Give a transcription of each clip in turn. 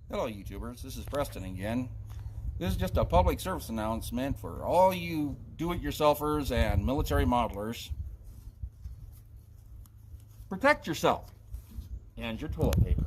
Hello YouTubers, this is Preston again. This is just a public service announcement for all you do-it-yourselfers and military modelers. Protect yourself and your toilet paper.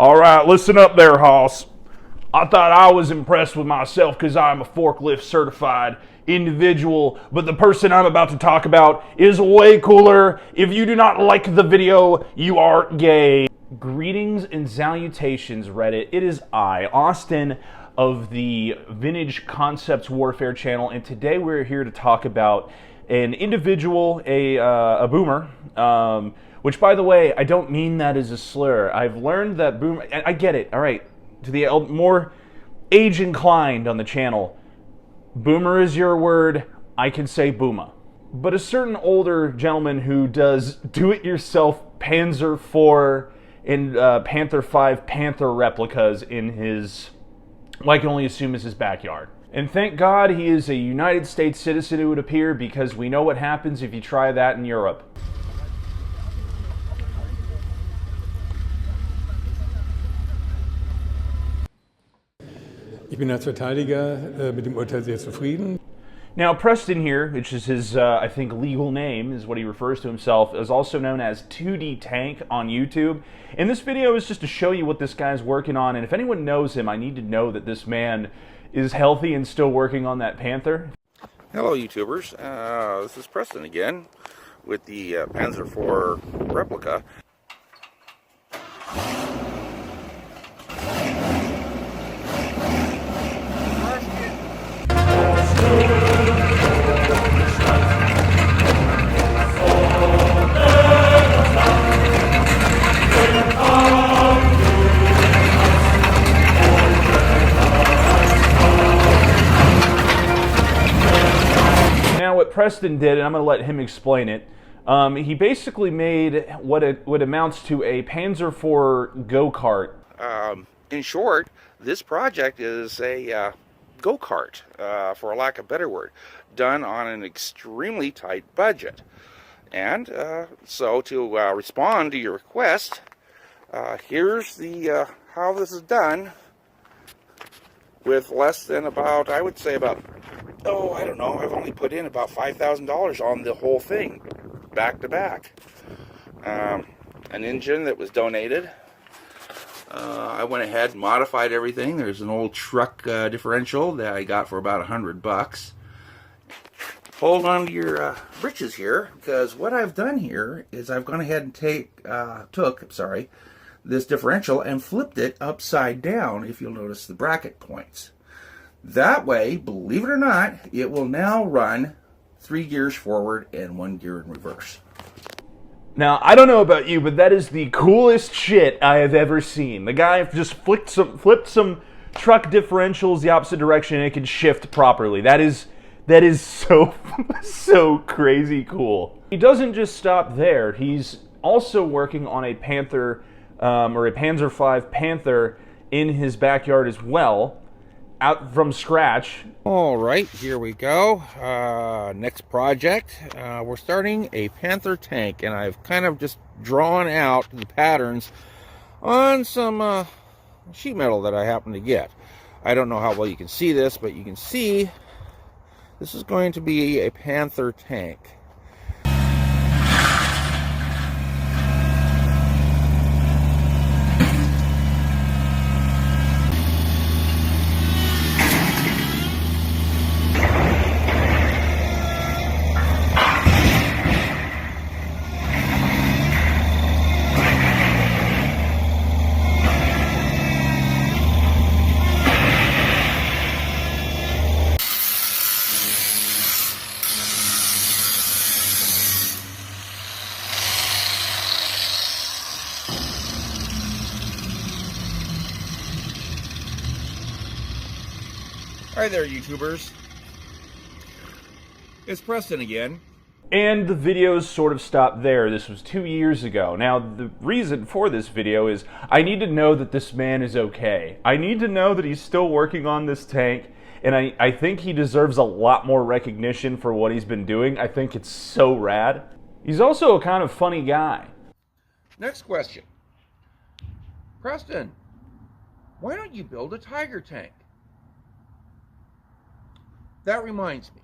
All right, listen up there, Hoss. I thought I was impressed with myself because I'm a forklift certified individual, but the person I'm about to talk about is way cooler. If you do not like the video, you are gay. Greetings and salutations, Reddit. It is I, Austin, of the Vintage Concepts Warfare channel, and today we're here to talk about an individual, a boomer, which, by the way, I don't mean that as a slur. I've learned that boomer, I get it, all right, to the more age-inclined on the channel, boomer is your word, I can say booma. But a certain older gentleman who does do-it-yourself Panzer 4 and Panther 5 Panther replicas in his, well, I can only assume is his backyard. And thank God he is a United States citizen, it would appear, because we know what happens if you try that in Europe. Ich bin als Verteidiger mit dem Urteil sehr zufrieden. Now, Preston here, which is his, I think, legal name, is what he refers to himself, is also known as 2Dtank on YouTube. And this video is just to show you what this guy's working on, and if anyone knows him, I need to know that this man is healthy and still working on that Panther. Hello YouTubers, this is Preston again with the Panzer 4 replica. What Preston did, and I'm going to let him explain it, he basically made what amounts to a Panzer IV go-kart. In short, this project is a go-kart, for lack of a better word, done on an extremely tight budget. And so to respond to your request, here's the how this is done with less than about, I would say about, I don't know, I've only put in about $5,000 on the whole thing, back to back. An engine that was donated. I went ahead and modified everything. There's an old truck differential that I got for about $100. Hold on to your britches here, because what I've done here is I've gone ahead and took this differential and flipped it upside down, if you'll notice the bracket points. That way, believe it or not, it will now run 3 gears forward and 1 gear in reverse. Now, I don't know about you, but that is the coolest shit I have ever seen. The guy just flipped some truck differentials the opposite direction and it can shift properly. That is so, so crazy cool. He doesn't just stop there. He's also working on a Panther, or a Panzer V Panther in his backyard as well, out from scratch. All right, here we go. Next project, we're starting a Panther tank, and I've kind of just drawn out the patterns on some sheet metal that I happen to get. I don't know how well you can see this, but you can see this is going to be a Panther tank. Hi there, YouTubers. It's Preston again. And the videos sort of stopped there. This was 2 years ago. Now, the reason for this video is I need to know that this man is okay. I need to know that he's still working on this tank, and I think he deserves a lot more recognition for what he's been doing. I think it's so rad. He's also a kind of funny guy. Next question. Preston, why don't you build a Tiger tank? That reminds me.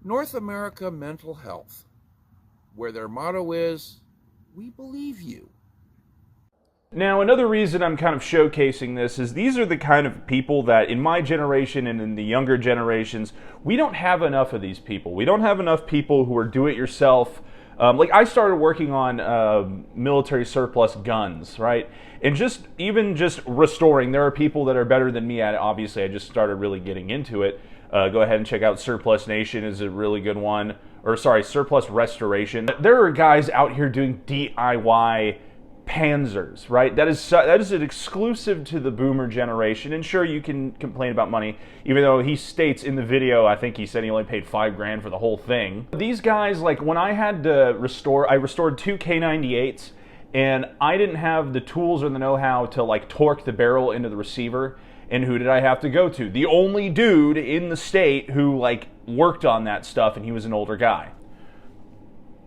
North America Mental Health, where their motto is, "We believe you." Now, another reason I'm kind of showcasing this is these are the kind of people that in my generation and in the younger generations, we don't have enough of these people. We don't have enough people who are do-it-yourself. Like I started working on military surplus guns, right? And just restoring, there are people that are better than me at it. Obviously, I just started really getting into it. Go ahead and check out Surplus Nation is a really good one. Or sorry, Surplus Restoration. There are guys out here doing DIY Panzers, right? That is an exclusive to the boomer generation. And sure, you can complain about money, even though he states in the video, I think he said he only paid $5,000 for the whole thing. These guys, like when I had to I restored 2 K98s, and I didn't have the tools or the know-how to like torque the barrel into the receiver. And who did I have to go to? The only dude in the state who like worked on that stuff, and he was an older guy.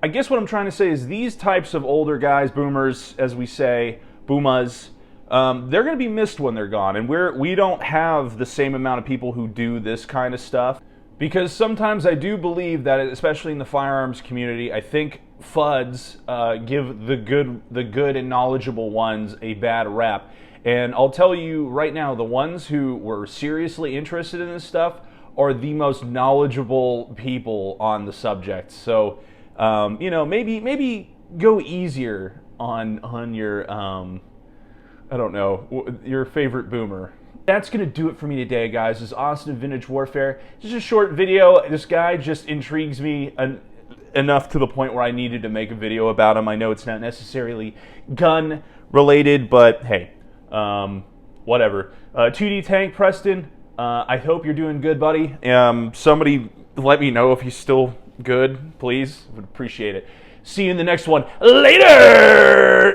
I guess what I'm trying to say is these types of older guys, boomers, as we say, boomas, they're going to be missed when they're gone. And we don't have the same amount of people who do this kind of stuff. Because sometimes I do believe that, especially in the firearms community, I think FUDs give the good and knowledgeable ones a bad rap. And I'll tell you right now, the ones who were seriously interested in this stuff are the most knowledgeable people on the subject. So, you know, maybe go easier on your, I don't know, your favorite boomer. That's going to do it for me today, guys. This is Austin Vintage Warfare. Just a short video. This guy just intrigues me enough to the point where I needed to make a video about him. I know it's not necessarily gun related, but hey. Whatever. 2Dtank, Preston, I hope you're doing good, buddy. Somebody let me know if he's still good, please. Would appreciate it. See you in the next one. Later!